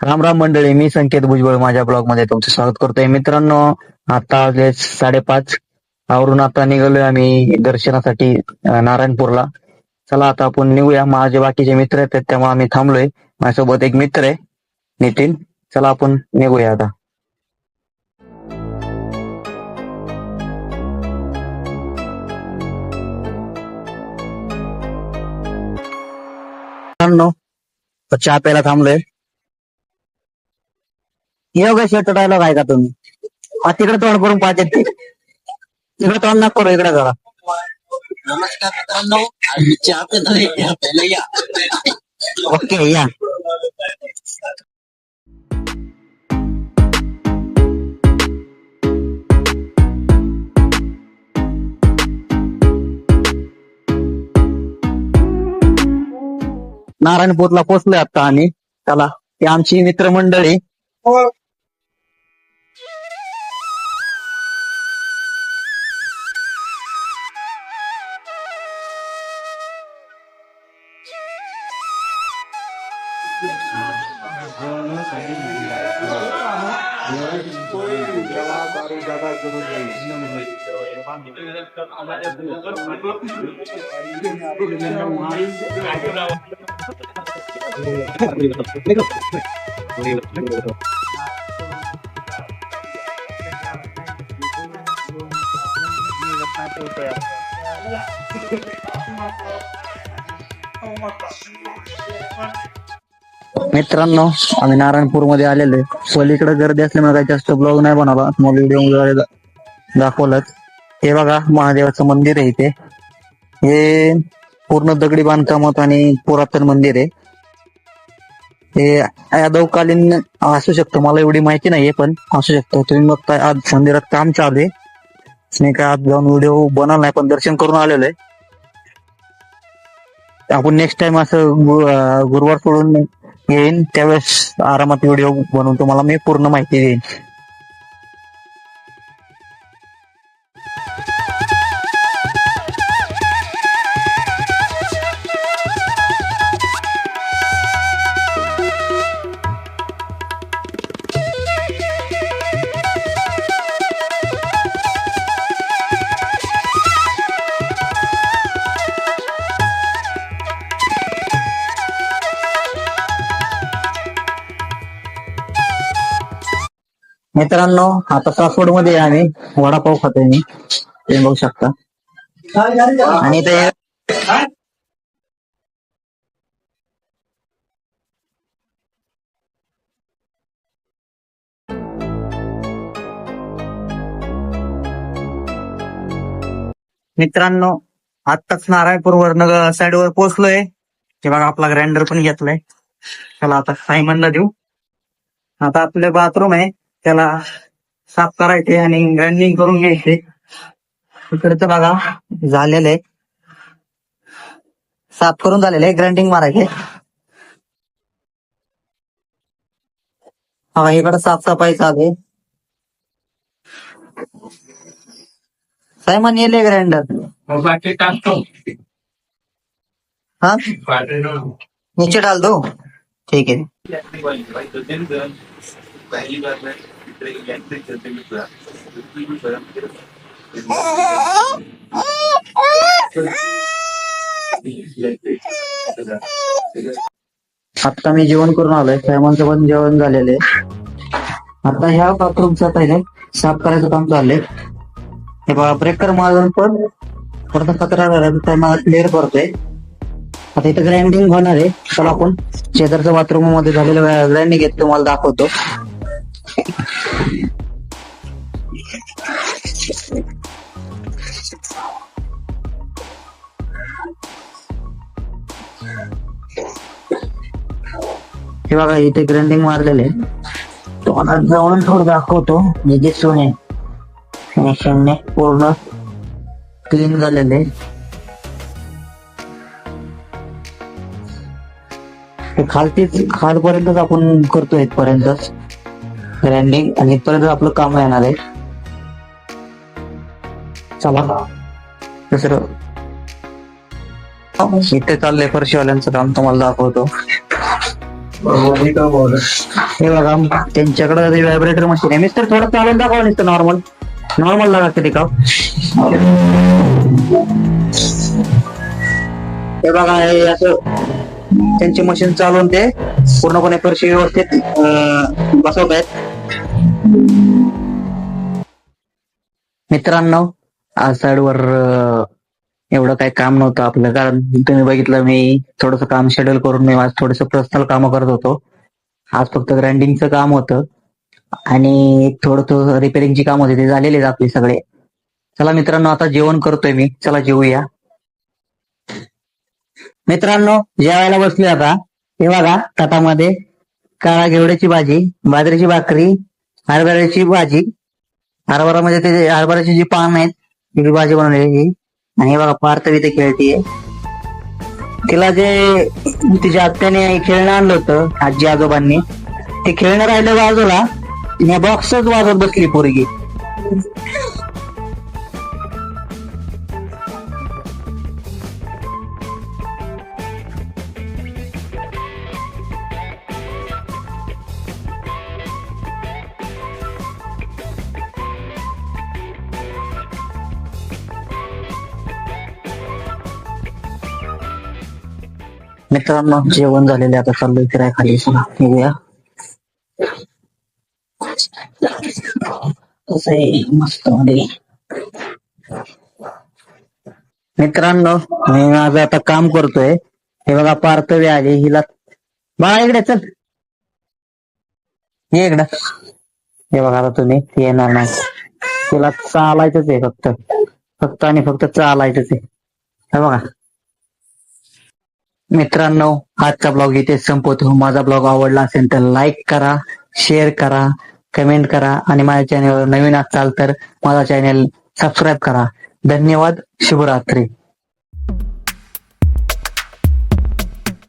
राम राम मंडळी, मी संकेत भुजबळ माझ्या ब्लॉग मध्ये तुमचं स्वागत करतोय. मित्रांनो, आता वाजले 5:30. आवरून आता निघालोय आम्ही दर्शनासाठी नारायणपूरला. चला आता आपण निघूया. माझे बाकीचे मित्र आहेत त्यामुळे आम्ही थांबलोय. माझ्यासोबत एक मित्र आहे, नितीन. चला आपण निघूया आता. मित्रांनो, चहा प्यायला थांबलोय. योगा शर्ट डायलॉग आहे का तुम्ही? तिकडे तोंड करून पाहते ते. तिकडे तोंड नका करू, इकडे जरा. नमस्कार मित्रांनो, आम्ही चहा पितोय. पहिलं या. ओके, या. नारायणपूरला पोहोचलोय आता आम्ही. चला, ती आमची मित्रमंडळी. मित्रांनो, आम्ही नारायणपूर मध्ये आलेलो आहे. पलीकडे गर्दी असल्यामुळे काही जास्त ब्लॉग नाही बनवला, मग व्हिडिओ दाखवलं. हे बघा, महादेवाचं मंदिर आहे इथे. हे पूर्ण दगडी बांधकामात आणि पुरातन मंदिर आहे. हे यादवकालीन असू शकतं, मला एवढी माहिती नाहीये, पण असू शकतं. तुम्ही मग आज मंदिरात काम चालू आहे. मी काय आज जाऊन व्हिडिओ बनवला नाही, पण दर्शन करून आलेलो आहे. आपण नेक्स्ट टाइम असं गुरुवार सोडून येईन, त्यावेळेस आरामात व्हिडिओ बनवून तुम्हाला मी पूर्ण माहिती देईन. मित्रांनो, आता सासवड मध्ये आम्ही वडापाव खातोय. मी ते बघू शकता. आणि ते मित्रांनो, आत्ताच नारायणपूर वरनं साईडवर पोहोचलोय. ते बघा, आपला ग्राइंडर पण घेतलाय. चला आता सायमनला देऊ. आता आपले बाथरूम आहे, त्याला साफ करायचे आणि ग्राइंडिंग करून घ्यायचे. इकडचं बघा झालेलं आहे, साफ करून झालेलं आहे. ग्राइंडिंग मारायचे. हा, इकडं साफसफाई चालू आहे. सायमन येले ग्राइंडर. हाँ, नीचे डाल दो. ठीक है. आता मी जेवण करून आलोय. सायमनचं पण जेवण झालेलं आहे. आता ह्या बाथरूमचं पहिले साफ करायचं काम चाललंय. हे बघा, ब्रेकर मारून पण थोडासा कचरा झाला, मला क्लिअर करतोय. आता इथं ग्राइंडिंग होणार आहे. चला आपण शेजारच्या बाथरूम मध्ये झालेलं ग्राइंडिंग घेत तुम्हाला दाखवतो. हे बघा, इथे ग्राइंडिंग मारलेले. तुम्हाला जाऊन थोडं दाखवतो. हे जे सोने फिनिशिंगने पूर्ण क्लीन झालेले. खालपर्यंतच आपण करतोय, इथपर्यंतच ग्राइंडिंग, आणि इथपर्यंत आपलं काम येणार आहे. चला दुसरं इथे चाललंय फरशीवाल्यांचं काम, तुम्हाला दाखवतो. हे बघा त्यांच्याकडे व्हायब्रेटर मशीन आहे. मिस्टर थोडं चालून दाखवा नुसतं नॉर्मल नॉर्मल लागा कधी का. हे बघा हे असं त्यांची मशीन चालवून ते पूर्णपणे फरशी व्यवस्थित बसवत आहेत. मित्रांनो आज साईडवर एवढं काही काम नव्हतं आपलं, कारण तुम्ही बघितलं मी थोडस काम शेड्यूल करून मी आज थोडस पर्सनल काम करत होतो. आज फक्त ग्राइंडिंगचं काम होतं आणि थोडं रिपेअरिंगची काम होते, ते झालेले आपले सगळे. चला मित्रांनो आता जेवण करतोय मी, चला जेवूया. मित्रांनो जेवायला बसले आता. हे बघा ताटामध्ये काळा घेवड्याची भाजी, बाजरीची भाकरी, हरभऱ्याची भाजी, हरभरा म्हणजे ते हरभऱ्याची जी पान आहेत ती भाजी बनवलेली. आणि हे बघा पार्थ तिथे खेळतीये. तिला जे तिच्या आत्याने खेळणं आणलं होतं आजी आजोबांनी, ते खेळणं राहिलं बाजूला, तिने बॉक्सच वाजवत बसली पोरगी. मित्रांनो जेवण झालेले आता चाललोय फिराय खाली. निघूया. कसं आहे मस्त मध्ये. मित्रांनो मी माझं आता काम करतोय. हे बघा पार्थवी आली, हिला बाळा इकडे चल, ये इकडं. हे बघा आता तुम्ही येणार नाही, तिला चालायचंच आहे फक्त फक्त आणि फक्त चालायचंच आहे. हे बघा मित्रांनो आजचा ब्लॉग इथे संपवतो. माझा ब्लॉग आवडला असेल तर लाईक करा, शेअर करा, कमेंट करा आणि माझ्या चॅनलवर नवीन असाल तर माझा चॅनल सबस्क्राईब करा. धन्यवाद. शुभरात्री.